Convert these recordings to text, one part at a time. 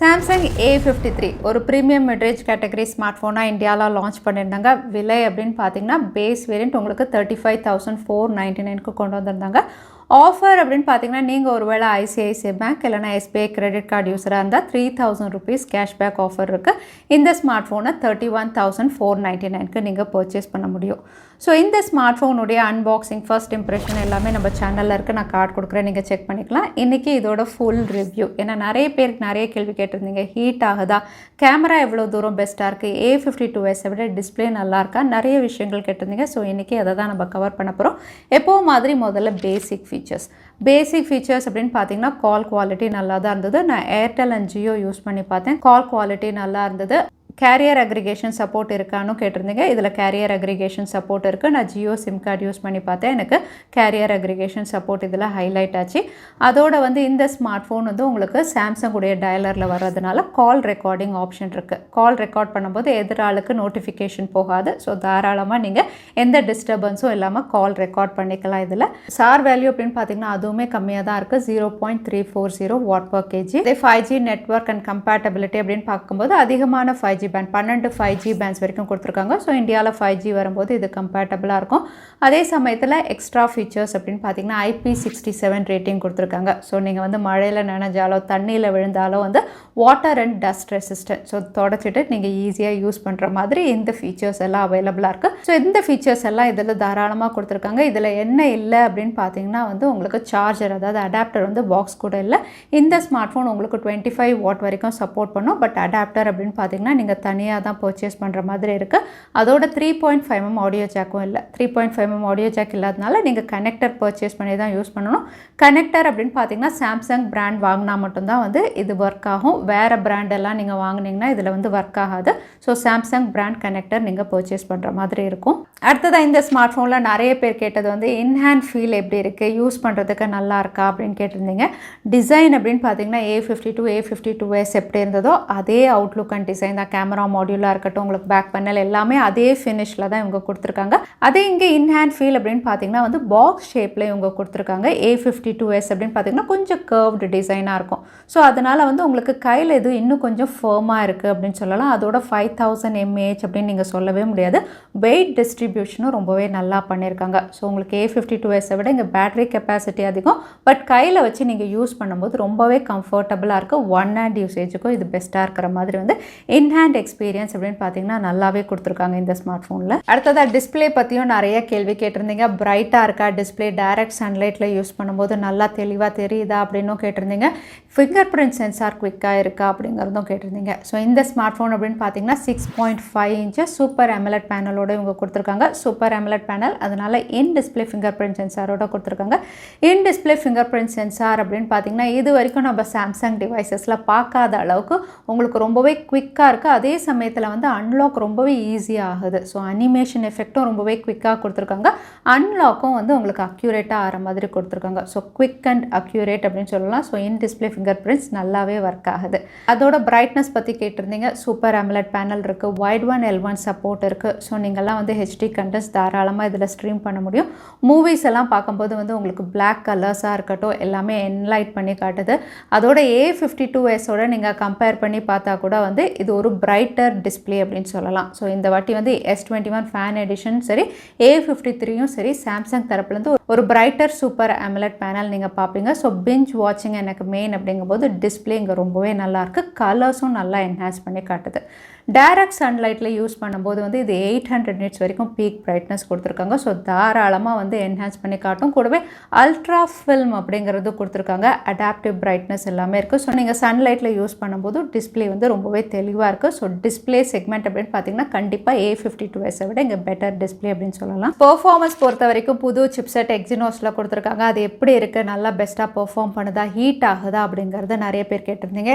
Samsung A53 ஒரு premium mid-range category smartphone இந்தியால launch பண்ணிருந்தாங்க. விலை அப்படினு பாத்தீங்கன்னா பேஸ் வேரியன்ட் உங்களுக்கு 35,499 க்கு கொண்டு வந்திருந்தாங்க. ஆஃபர் அப்படினு பாத்தீங்கன்னா நீங்க ஒருவேளை ICICI Bank இல்லனா SBI credit card யூசரா இருந்தா 3000 rupees cashback ஆஃபர் இருக்கு. இந்த ஸ்மார்ட்போனை 31,499 க்கு நீங்க purchase பண்ண முடியும். ஸோ இந்த ஸ்மார்ட்ஃபோன் உடைய அன்பாக்சிங் ஃபர்ஸ்ட் இம்ப்ரெஷன் எல்லாமே நம்ம சேனலில் இருக்குது. நான் கார்டு கொடுக்குறேன், நீங்கள் செக் பண்ணிக்கலாம். இன்றைக்கி இதோட ஃபுல் ரிவ்யூ. ஏன்னா நிறைய பேருக்கு நிறைய கேள்வி கேட்டிருந்தீங்க. ஹீட் ஆகுதா, கேமரா எவ்வளோ தூரம் பெஸ்ட்டாக இருக்குது, A52s விட டிஸ்பிளே நல்லா இருக்கா, நிறைய விஷயங்கள் கேட்டிருந்தீங்க. ஸோ இன்றைக்கி அதை தான் நம்ம கவர் பண்ண போகிறோம். எப்போவும் மாதிரி முதல்ல பேசிக் ஃபீச்சர்ஸ் அப்படின்னு பார்த்தீங்கன்னா கால் குவாலிட்டி நல்லா தான் இருந்தது. நான் ஏர்டெல் அண்ட் ஜியோ யூஸ் பண்ணி பார்த்தேன். கால் குவாலிட்டி நல்லா இருந்தது. கேரியர் அக்ரிகேஷன் சப்போர்ட் இருக்கான்னு கேட்டிருந்தீங்க. இதில் கேரியர் அக்ரிகேஷன் சப்போர்ட் இருக்குது. நான் ஜியோ சிம் கார்டு யூஸ் பண்ணி பார்த்தேன். எனக்கு கேரியர் அக்ரிகேஷன் சப்போர்ட் இதில் ஹைலைட் ஆச்சு. அதோட இந்த ஸ்மார்ட் ஃபோன் உங்களுக்கு சாம்சங் உடைய டயலரில் வர்றதுனால கால் ரெக்கார்டிங் ஆப்ஷன் இருக்குது. கால் ரெக்கார்ட் பண்ணும்போது எதிராளுக்கு நோட்டிஃபிகேஷன் போகாது. ஸோ தாராளமாக நீங்கள் எந்த டிஸ்டர்பன்ஸும் இல்லாமல் கால் ரெக்கார்ட் பண்ணிக்கலாம். இதில் சார் வேல்யூ அப்படின்னு பார்த்தீங்கன்னா அதுவுமே கம்மியாக தான் இருக்குது. 0.340 Watt/kg. இதே 5G நெட்வொர்க் அண்ட் கம்பேட்டபிலிட்டி அப்படின்னு பார்க்கும்போது அதிகமான 5G பேண்ட் 12 5G பேண்ட்ஸ் வரைக்கும் கொடுத்துருக்காங்க. ஸோ இந்தியாவில் 5G வரும்போது இது கம்பேட்டபிளாக இருக்கும். அதே சமயத்தில் எக்ஸ்ட்ரா ஃபீச்சர்ஸ் அப்படின்னு பார்த்தீங்கன்னா IP67 ரேட்டிங் கொடுத்துருக்காங்க. ஸோ நீங்கள் மழையில் நனைஞ்சாலோ தண்ணியில் விழுந்தாலோ water and dust resistant, so தொடச்சிட்டு நீங்கள் ஈஸியாக யூஸ் பண்ணுற மாதிரி இந்த ஃபீச்சர்ஸ் எல்லாம் அவைலபிளாக இருக்குது. ஸோ இந்த ஃபீச்சர்ஸ் எல்லாம் இதில் தாராளமாக கொடுத்துருக்காங்க. இதில் என்ன இல்லை அப்படின்னு பார்த்தீங்கன்னா உங்களுக்கு சார்ஜர், அதாவது அடாப்டர் பாக்ஸ் கூட இல்லை. இந்த ஸ்மார்ட் ஃபோன் உங்களுக்கு 25 வாட் வரைக்கும் சப்போர்ட் பண்ணும். பட் அடாப்டர் அப்படின்னு பார்த்தீங்கன்னா நீங்கள் தனியாக தான் பர்ச்சேஸ் பண்ணுற மாதிரி இருக்குது. அதோட 3.5mm ஆடியோ ஜாக்கும் இல்லை. 3.5mm ஆடியோ ஜாக் இல்லாதனால நீங்கள் கனெக்டர் பர்ச்சேஸ் பண்ணி தான் யூஸ் பண்ணணும். கனெக்டர் அப்படின்னு பார்த்தீங்கன்னா சாம்சங் பிராண்ட் வாங்கினா மட்டும்தான் இது ஒர்க் ஆகும். வேறு பிராண்டெல்லாம் நீங்கள் வாங்கினீங்கன்னா இதில் ஒர்க் ஆகாது. ஸோ சாம்சங் பிராண்ட் கனெக்டர் நீங்கள் பர்ச்சேஸ் பண்ணுற மாதிரி இருக்கும். அடுத்ததாக இந்த ஸ்மார்ட் ஃபோனில் நிறைய பேர் கேட்டது இன்ஹேண்ட் ஃபீல் எப்படி இருக்குது, யூஸ் பண்ணுறதுக்கு நல்லா இருக்கா அப்படின்னு கேட்டிருந்தீங்க. டிசைன் அப்படின்னு பார்த்தீங்கன்னா A52s எப்படி இருந்ததோ அதே அவுட்லுக் அண்ட் டிசைன் தான். கேமரா மாடியூலாக இருக்கட்டும், உங்களுக்கு பேக் பேனல் எல்லாமே அதே ஃபினிஷில் தான் இவங்க கொடுத்துருக்காங்க. அதே இங்கே இன்ஹேண்ட் ஃபீல் அப்படின்னு பார்த்தீங்கன்னா பாக்ஸ் ஷேப்பில் இவங்க கொடுத்துருக்காங்க. A52s அப்படின்னு பார்த்தீங்கன்னா கொஞ்சம் கர்வ்டு டிசைனாக இருக்கும். ஸோ அதனால் உங்களுக்கு கையில் இது இன்னும் கொஞ்சம் ஃபர்மாக இருக்குது அப்படின்னு சொல்லலாம். அதோட 5000 mAh அப்படின்னு நீங்கள் சொல்லவே முடியாது. வெயிட் டிஸ்ட்ரிபியூஷனும் ரொம்பவே நல்லா பண்ணியிருக்காங்க. ஸோ உங்களுக்கு A52s விட இங்கே பேட்டரி கெப்பாசிட்டி அதிகம். பட் கையில் வச்சு நீங்கள் யூஸ் பண்ணும்போது ரொம்பவே கம்ஃபர்டபுளாக இருக்குது. ஒன் ஹேண்ட் யூசேஜுக்கும் இது பெஸ்ட்டாக இருக்கிற மாதிரி இன்ஹேண்ட் எக்ஸ்பீரியன்ஸ் அப்படின்னு பார்த்தீங்கன்னா நல்லாவே கொடுத்துருக்காங்க இந்த ஸ்மார்ட் ஃபோனில். அடுத்ததாக டிஸ்பிளே பற்றியும் நிறைய கேள்வி கேட்டிருந்தீங்க. பிரைட்டாக இருக்கா டிஸ்பிளே, டைரக்ட் சன்லைட்டில் யூஸ் பண்ணும்போது நல்லா தெளிவாக தெரியுதா அப்படின்னும் கேட்டிருந்தீங்க. ஃபிங்கர் பிரிண்ட் சென்சார் குவிக்காக இருக்கா அப்படிங்கிறதும் கேட்டிருந்தீங்க. ஸோ இந்த ஸ்மார்ட் ஃபோன் அப்படின்னு பார்த்தீங்கன்னா 6.5 inches சூப்பர் AMOLED பேனலோட இவங்க கொடுத்துருக்காங்க. சூப்பர் AMOLED பேனல், அதனால இன் டிஸ்பிளே ஃபிங்கர் பிரிண்ட் சென்சாரோட கொடுத்துருக்காங்க. In display finger print sensor அப்படின்னு பார்த்தீங்கன்னா இது வரைக்கும் நம்ம சாம்சங் டிவைசஸில் பார்க்காத அளவுக்கு உங்களுக்கு ரொம்பவே குவிக்காக இருக்குது. அதே சமயத்தில் அன்லாக் ரொம்பவே ஈஸியாக ஆகுது. ஸோ அனிமேஷன் எஃபெக்டும் ரொம்பவே குவிக்காக கொடுத்துருக்காங்க. அன்லாக்கும் உங்களுக்கு அக்யூரேட்டாக ஆகிற மாதிரி கொடுத்துருக்காங்க. ஸோ குவிக் அண்ட் அக்யூரேட் அப்படின்னு சொல்லலாம். So in display finger prints நல்லாவே ஒர்க் ஆகுது. அதோட பிரைட்னஸ் பற்றி கேட்டிருந்தீங்க. சூப்பர் AMOLED பேனல் இருக்குது. வைட் ஒன் L1 சப்போர்ட் இருக்குது. ஸோ நீங்கள்லாம் HD கண்டென்ட்ஸ் தாராளமாக இதில் ஸ்ட்ரீம் பண்ண முடியும். மூவிஸ் எல்லாம் பார்க்கும்போது உங்களுக்கு பிளாக் கலர்ஸாக இருக்கட்டும் எல்லாமே என்லைட் பண்ணி காட்டுது. அதோட A52s நீங்கள் கம்பேர் பண்ணி பார்த்தா கூட இது ஒரு பிரைட்டர் டிஸ்பிளே அப்படின்னு சொல்லலாம். ஸோ இந்த வாட்டி S21 ஃபேன் எடிஷன் சரி, A53யும் சரி, சாம்சங் தரப்புலேருந்து ஒரு பிரைட்டர் சூப்பர் AMOLED பேனல் நீங்கள் பார்ப்பீங்க. ஸோ பிஞ்ச் வாட்சிங் எனக்கு மெயின் அப்படிங்கும்போது டிஸ்பிளே இங்கே ரொம்பவே நல்லாயிருக்கு. கலர்ஸும் நல்லா என்ஹான்ஸ் பண்ணி காட்டுது. டைரக்ட் சன்லைட்டில் யூஸ் பண்ணும்போது இது 800 nits வரைக்கும் பீக் பிரைட்னஸ் கொடுத்துருக்காங்க. ஸோ தாராளமாக என்ஹான்ஸ் பண்ணி காட்டும். கூடவே அல்ட்ரா ஃபில்ம் அப்படிங்கிறது கொடுத்துருக்காங்க. அடாப்டிவ் பிரைட்னஸ் எல்லாமே இருக்குது. ஸோ நீங்கள் சன்லைட்டில் யூஸ் பண்ணும்போது டிஸ்பிளே ரொம்பவே தெளிவாக இருக்குது. ஸோ டிஸ்பிளே செக்மெண்ட் அப்படின்னு பார்த்தீங்கன்னா கண்டிப்பாக A52s விட இங்கே பெட்டர் டிஸ்பிளே அப்படின்னு சொல்லலாம். பெர்ஃபார்மன்ஸ் பொறுத்த வரைக்கும் புது சிப்செட் எக்ஸினோஸில் கொடுத்துருக்காங்க. அது எப்படி இருக்குது, நல்லா பெஸ்ட்டாக பெர்ஃபார்ம் பண்ணுதா, ஹீட் ஆகுதா அப்படிங்கிறத நிறைய பேர் கேட்டிருந்தீங்க.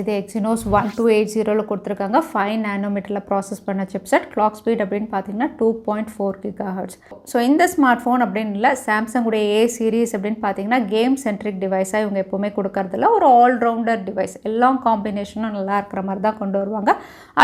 இது எக்ஸினோஸ் 1280 கொடுத்துருக்காங்க. 5 5 நானோமீட்டரில் ப்ராசஸ் பண்ண சிப்செட். கிளாக் ஸ்பீட் அப்படின்னு பார்த்தீங்கன்னா 2.4 GHz. ஸோ இந்த ஸ்மார்ட் ஃபோன் அப்படின்னு இல்லை, சாம்சங்குடைய A சீரீஸ் அப்படின்னு பார்த்தீங்கன்னா கேம் சென்ட்ரிக் டிவைஸாக இவங்க எப்போவுமே கொடுக்கறதில்ல. ஒரு ஆல்ரவுண்டர் டிவைஸ், எல்லா காம்பினேஷனும் நல்லா இருக்கிற மாதிரி தான் கொண்டு வருவாங்க.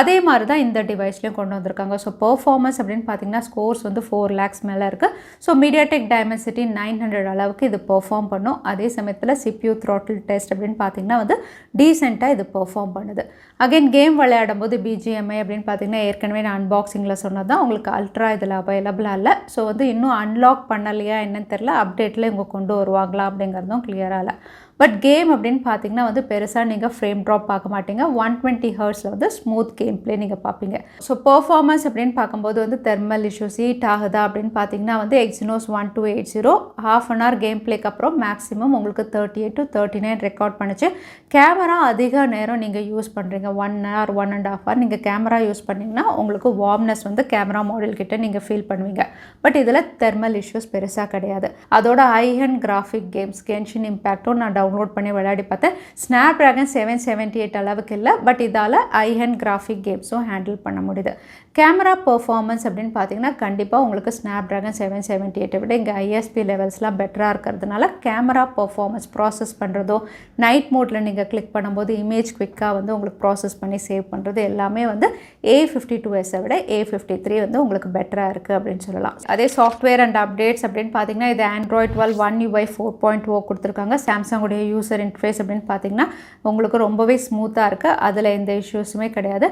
அதே மாதிரி தான் இந்த டிவைஸ்லையும் கொண்டு வந்திருக்காங்க. ஸோ பெர்ஃபார்மன்ஸ் அப்படின்னு பார்த்தீங்கன்னா ஸ்கோர்ஸ் வந்து 4 lakhs மேலே இருக்குது. ஸோ மீடியாடெக் டைமென்சிட்டி 900 அளவுக்கு இது பெர்ஃபார்ம் பண்ணும். அதே சமயத்தில் CPU throttle டெஸ்ட் அப்படின்னு பார்த்தீங்கன்னா வந்து டீசெண்டாக இது பெர்ஃபார்ம் பண்ணுது. அகைன் கேம் விளையாடும் போது BGMI அப்படின்னு பார்த்தீங்கன்னா ஏற்கனவே நான் அன்பாக்சிங்கில் சொன்னது தான், உங்களுக்கு அல்ட்ரா இதில் அவைலபிளாக இல்லை. ஸோ வந்து இன்னும் அன்லாக் பண்ணலையா என்னன்னு தெரில, அப்டேட்டில் இவங்க கொண்டு வருவாங்களா அப்படிங்கிறதும் கிளியராக இல்லை. பட் கேம் அப்படின்னு பார்த்தீங்கன்னா வந்து பெருசாக நீங்கள் ஃப்ரேம் ட்ராப் பார்க்க மாட்டீங்க. 120 Hzல வந்து ஸ்மூத் கேம் பிளே நீங்கள் பார்ப்பீங்க. ஸோ பெர்ஃபார்மன்ஸ் அப்படின்னு பார்க்கும்போது வந்து தெர்மல் இஷ்யூஸ் ஹீட் ஆகுதா அப்படின்னு பார்த்தீங்கன்னா வந்து Exynos 1280 half an hour game பிளேக்கு அப்புறம் மேக்ஸிமம் உங்களுக்கு 38 to 39 ரெக்கார்ட் பண்ணுச்சு. கேமரா அதிக நேரம் நீங்கள் யூஸ் பண்ணுறீங்க, 1 hour 1.5 hour நீங்கள் கேமரா யூஸ் பண்ணிங்கன்னா உங்களுக்கு வார்ம்னஸ் வந்து கேமரா மாடல் கிட்ட நீங்கள் ஃபீல் பண்ணுவீங்க. பட் இதில் தெர்மல் இஷ்யூஸ் பெருசாக கிடையாது. அதோட high and graphic games Genshin இம்பேக்டும் நான் டவுன்லோட் பண்ணி விளையாடி பார்த்தேன். ஸ்னாப்ட்ராகன் 778 அளவுக்கு இல்லை, பட் இதால் ஹை அண்ட் கிராஃபிக் கேம்ஸும் ஹேண்டில் பண்ண முடியுது. கேமரா பெர்ஃபார்மன்ஸ் அப்படின்னு பார்த்தீங்கன்னா கண்டிப்பாக உங்களுக்கு ஸ்னாப்ட்ராகன் 778 விட இங்கே ISP லெவல்ஸ்லாம் பெட்டராக இருக்கிறதுனால கேமரா பெர்ஃபார்மன்ஸ் ப்ராசஸ் பண்ணுறதோ, நைட் மோடில் நீங்கள் கிளிக் பண்ணும்போது இமேஜ் குவிக்காக வந்து உங்களுக்கு ப்ராசஸ் பண்ணி சேவ் பண்ணுறது எல்லாமே வந்து A52s விட A53 வந்து உங்களுக்கு பெட்டராக இருக்குது அப்படின்னு சொல்லலாம். அதே சாஃப்ட்வேர் அண்ட் அப்டேட்ஸ் அப்படின்னு பார்த்தீங்கன்னா இது Android 12 One UI 4.0 கொடுத்துருக்காங்க. சாம்சங்குடைய யூசர் இன்டர்ஃபேஸ் அப்படின்னு பார்த்தீங்கன்னா உங்களுக்கு ரொம்பவே ஸ்மூத்தாக இருக்குது, அதில் எந்த இஷ்யூஸுமே கிடையாது.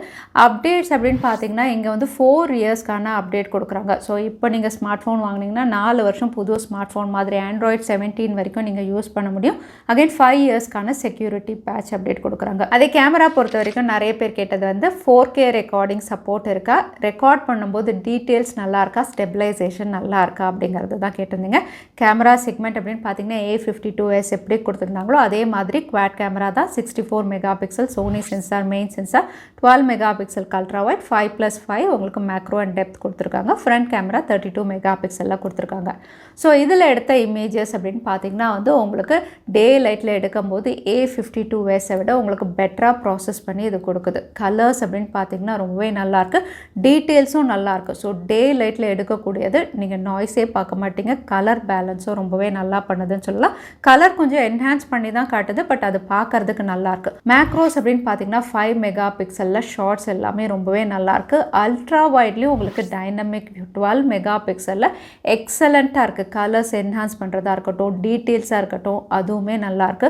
அப்டேட்ஸ் அப்படின்னு பார்த்தீங்கன்னா இங்கே வந்து 4 இயர்ஸ்க்கான அப்டேட் கொடுக்குறாங்க. ஸோ இப்போ நீங்கள் ஸ்மார்ட் ஃபோன் வாங்கினீங்கன்னா 4 வருஷம் புது ஸ்மார்ட் ஃபோன் மாதிரி Android 17 வரைக்கும் நீங்கள் யூஸ் பண்ண முடியும். அகைன் 5 இயர்ஸ்க்கான செக்யூரிட்டி பேட்ச் அப்டேட் கொடுக்குறாங்க. அதே கேமரா பொறுத்த வரைக்கும் நிறைய பேர் கேட்டது வந்து 4K ரெக்கார்டிங் சப்போர்ட் இருக்கா, ரெக்கார்ட் பண்ணும்போது டீட்டெயில்ஸ் நல்லா இருக்கா, ஸ்டெபிலைசேஷன் நல்லா இருக்கா அப்படிங்கிறது தான் கேட்டிருந்தீங்க. கேமரா செக்மெண்ட் அப்படின்னு பார்த்தீங்கன்னா A52s எப்படி கொடுத்துருந்தாங்களோ அதே மாதிரி குவாட் கேமரா தான். 64 megapixel Sony sensor, main sensor 12 megapixel ultra wide, 5+5 உங்களுக்கு மேக்ரோ அண்ட் டெப்த் கொடுத்துருக்காங்க. ஃப்ரண்ட் கேமரா 32 மெகாபிக்சலில் கொடுத்துருக்காங்க. ஸோ இதில் எடுத்த இமேஜஸ் அப்படின்னு பார்த்தீங்கன்னா வந்து உங்களுக்கு டே லைட்டில் எடுக்கும்போது A52s விட உங்களுக்கு பெட்டராக ப்ராசஸ் பண்ணி இது கொடுக்குது. கலர்ஸ் அப்படின்னு பார்த்தீங்கன்னா ரொம்பவே நல்லாயிருக்கு, டீட்டெயில்ஸும் நல்லாயிருக்கு. ஸோ டே லைட்டில் எடுக்கக்கூடியது நீங்கள் நாய்ஸே பார்க்க மாட்டீங்க, கலர் பேலன்ஸும் ரொம்பவே நல்லா பண்ணுதுன்னு சொல்லலாம். கலர் கொஞ்சம் என்ஹான்ஸ் பண்ணி தான் காட்டுது, பட் அது பார்க்கறதுக்கு நல்லாயிருக்கு. மேக்ரோஸ் அப்படின்னு பார்த்தீங்கன்னா 5 மெகாபிக்சலில் ஷார்ட்ஸ் எல்லாமே ரொம்பவே நல்லாயிருக்கு. அல்ட்ரா வைட்லேயும் உங்களுக்கு டைனமிக் 12 மெகாபிக்சலில் எக்ஸலண்ட்டாக இருக்குது. கலர்ஸ் என்ஹான்ஸ் பண்ணுறதா இருக்கட்டும், டீட்டெயில்ஸாக இருக்கட்டும், அதுவுமே நல்லாயிருக்கு.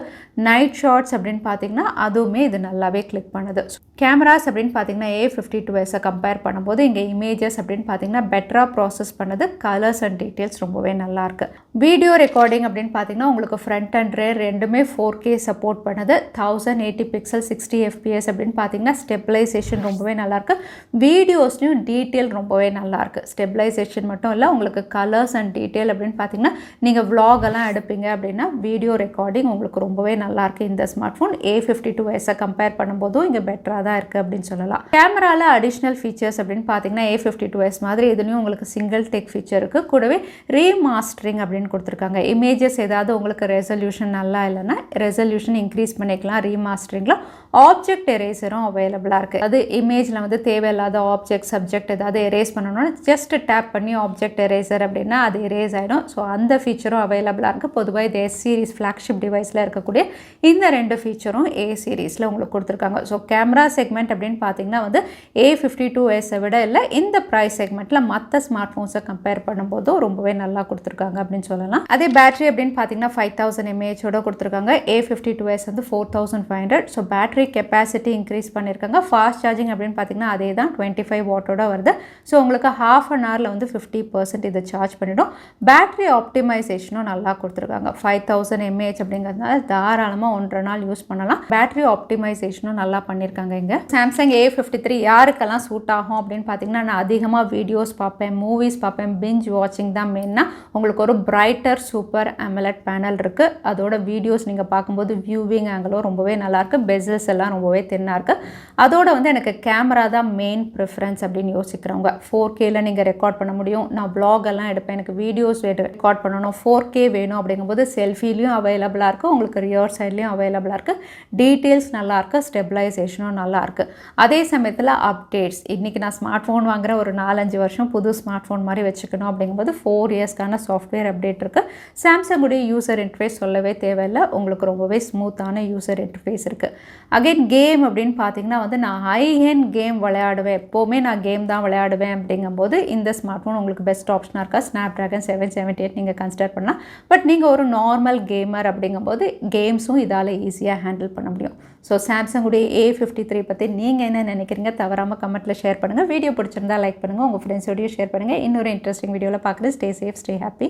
நைட் ஷார்ட்ஸ் அப்படின்னு பார்த்தீங்கன்னா அதுவுமே இது நல்லாவே கிளிக் பண்ணுது. கேமராஸ் அப்படின்னு பார்த்தீங்கன்னா A52s கம்பேர் பண்ணும்போது இங்கே இமேஜஸ் அப்படின்னு பார்த்தீங்கன்னா பெட்டராக ப்ராசஸ் பண்ணுது. கலர்ஸ் அண்ட் டீட்டெயில்ஸ் ரொம்பவே நல்லாயிருக்கு. வீடியோ ரெக்கார்டிங் அப்படின்னு பார்த்தீங்கன்னா உங்களுக்கு ஃப்ரண்ட் அண்ட் ரேர் ரெண்டுமே 4K சப்போர்ட் பண்ணுது. 1080 பிக்சல் 60 FPS அப்படின்னு பார்த்தீங்கன்னா ஸ்டெபிலைசேஷன் ரொம்பவே நல்லாயிருக்கு. வீடியோஸ்லையும் டீட்டெயில் ரொம்பவே நல்லாயிருக்கு. ஸ்டெபிலைசேஷன் மட்டும் இல்லை, உங்களுக்கு கலர்ஸ் அண்ட் டீட்டெயில் அப்படின்னு பார்த்தீங்கன்னா நீங்கள் விளாகெல்லாம் எடுப்பீங்க அப்படின்னா வீடியோ ரெக்கார்டிங் உங்களுக்கு ரொம்பவே நல்லாயிருக்கு. இந்த ஸ்மார்ட் ஃபோன் A52s கம்பேர் பண்ணும்போதும் இங்கே பெட்டராக தான் இருக்குது அப்படின்னு சொல்லலாம். கேமராவில் அடிஷ்னல் ஃபீச்சர்ஸ் அப்படின்னு பார்த்தீங்கன்னா A52s மாதிரி இதுலேயும் உங்களுக்கு சிங்கிள் டெக் ஃபீச்சர் இருக்குது. கூடவே ரீமாஸ்டரிங் அப்படின்னு கொடுத்துருக்காங்க. இமேஜஸ் ஏதாவது உங்களுக்கு ரெசல்யூஷன் நல்லா இல்லைன்னா ரெசல்யூஷன் இன்க்ரீஸ் பண்ணிக்கலாம். ரீமாஸ்டரிங்கில் ஆப்ஜெக்ட் எரேசரும் அவைலபிளாக இருக்குது. அது இமேஜில் வந்து தேவையில்லாத ஆப்ஜெக்ட் சப்ஜெக்ட் ஏதாவது எரேஸ் பண்ணணும்னா ஜஸ்ட் டேப் பண்ணி ஆப்ஜெக்ட் எரேசர் அப்படின்னா அது எரேஸ் ஆகிடும். ஸோ அந்த ஃபீச்சரும் அவைலபிளாக இருக்குது. பொதுவாக இது S சீரிஸ் ஃப்ளாக்ஷிப் டிவைஸில் இருக்கக்கூடிய இந்த 2 ஃபீச்சரும் A சீரீஸில் உங்களுக்கு கொடுத்துருக்காங்க. ஸோ கேமரா செக்மெண்ட் அப்படின்னு பார்த்தீங்கன்னா வந்து A52s விட இல்லை, இந்த ப்ரைஸ் செக்மெண்ட்டில் மற்ற ஸ்மார்ட் ஃபோன்ஸை கம்பேர் பண்ணும்போதும் ரொம்பவே நல்லா கொடுத்துருக்காங்க அப்படின்னு சொல்லலாம். அதே பேட்டரி அப்படின்னு பார்த்தீங்கன்னா 5000 mAh கொடுத்துருக்காங்க. A52s வந்து 4500. ஸோ பேட்டரி கெப்பாசிட்டி இன்க்ரீஸ் பண்ணியிருக்காங்க. ஃபாஸ்ட் சார்ஜிங் அப்படின்னு பார்த்தீங்கன்னா அதே தான் 25 வாட்டோட வருது. ஸோ உங்களுக்கு half an hourல வந்து 50% இதை சார்ஜ் பண்ணிடும். பேட்டரி ஆப்டிமைசேஷனும் நல்லா கொடுத்துருக்காங்க. 5000 mAh அப்படிங்கிறதுனால தாராளமாக 1.5 நாள் யூஸ் பண்ணலாம். பேட்டரி ஆப்டிமைசேஷனும் நல்லா பண்ணியிருக்காங்க. இங்கே சாம்சங் A53 யாருக்கெல்லாம் சூட் ஆகும் அப்படின்னு பார்த்தீங்கன்னா நான் அதிகமாக வீடியோஸ் பார்ப்பேன், மூவிஸ் பார்ப்பேன், பிஞ்ச் வாட்சிங் தான் மெயினாக. உங்களுக்கு ஒரு பிரைட்டர் சூப்பர் AMOLED பேனல் இருக்குது. அதோட வீடியோ வீடியோஸ் நீங்கள் பார்க்கும்போது வியூவிங் ஆங்கிளும் ரொம்பவே நல்லாயிருக்கு, பெசல்ஸ் எல்லாம் ரொம்பவே தின்னாக இருக்குது. அதோட வந்து எனக்கு கேமரா தான் மெயின் ப்ரிஃபரன்ஸ் அப்படின்னு யோசிக்கிறவங்க 4Kல நீங்கள் ரெக்கார்ட் பண்ண முடியும். நான் vlog எல்லாம் எடுப்பேன், எனக்கு வீடியோஸ் ரெக்கார்ட் பண்ணணும், 4K வேணும் அப்படிங்கும்போது செல்ஃபிலையும் அவைலபிளாக இருக்குது, உங்களுக்கு ரியர் சைட்லேயும் அவைலபிளாக இருக்குது, டீட்டெயில்ஸ் நல்லாயிருக்கு, ஸ்டெபிலைசேஷனும் நல்லாயிருக்கு. அதே சமயத்தில் அப்டேட்ஸ், இன்றைக்கி நான் ஸ்மார்ட் ஃபோன் வாங்குற ஒரு 4-5 வருஷம் புது ஸ்மார்ட் ஃபோன் மாதிரி வச்சுக்கணும் அப்படிங்கும்போது 4 இயர்ஸ்க்கான சாஃப்ட்வேர் அப்டேட் இருக்குது. சாம்சங்குடைய யூசர் இன்டர்ஃபேஸ் சொல்லவே தேவையில்லை, உங்களுக்கு ரொம்பவே ஸ்மூத்தான யூசர் இன்டர்ஃபேஸ் இருக்குது. அகைன் கேம் அப்படின்னு பார்த்தீங்கன்னா வந்து நான் ஹை ஹெண்ட் கேம் விளையாடுவேன், எப்போவுமே நான் கேம் தான் விளையாடுவேன் அப்படிங்கும்போது இந்த ஸ்மார்ட் ஃபோன் உங்களுக்கு பெஸ்ட் ஆப்ஷனாக இருக்கா. Snapdragon 778 நீங்கள் கன்சிடர் பண்ணலாம். பட் நீங்கள் ஒரு நார்மல் கேமர் அப்படிங்கும்போது கேம்ஸும் இதால் ஈஸியாக ஹேண்டில் பண்ண முடியும். ஸோ சாம்சங்குடைய A53 பற்றி நீங்கள் என்ன நினைக்கிறீங்க தவறாமல் கமெண்ட்டில் ஷேர் பண்ணுங்கள். வீடியோ பிடிச்சிருந்தா லைக் பண்ணுங்கள், உங்கள் ஃப்ரெண்ட்ஸோடையும் ஷேர் பண்ணுங்கள். இன்னொரு இன்ட்ரெஸ்டிங் வீடியோவில் பார்க்குறது. Stay safe, stay happy.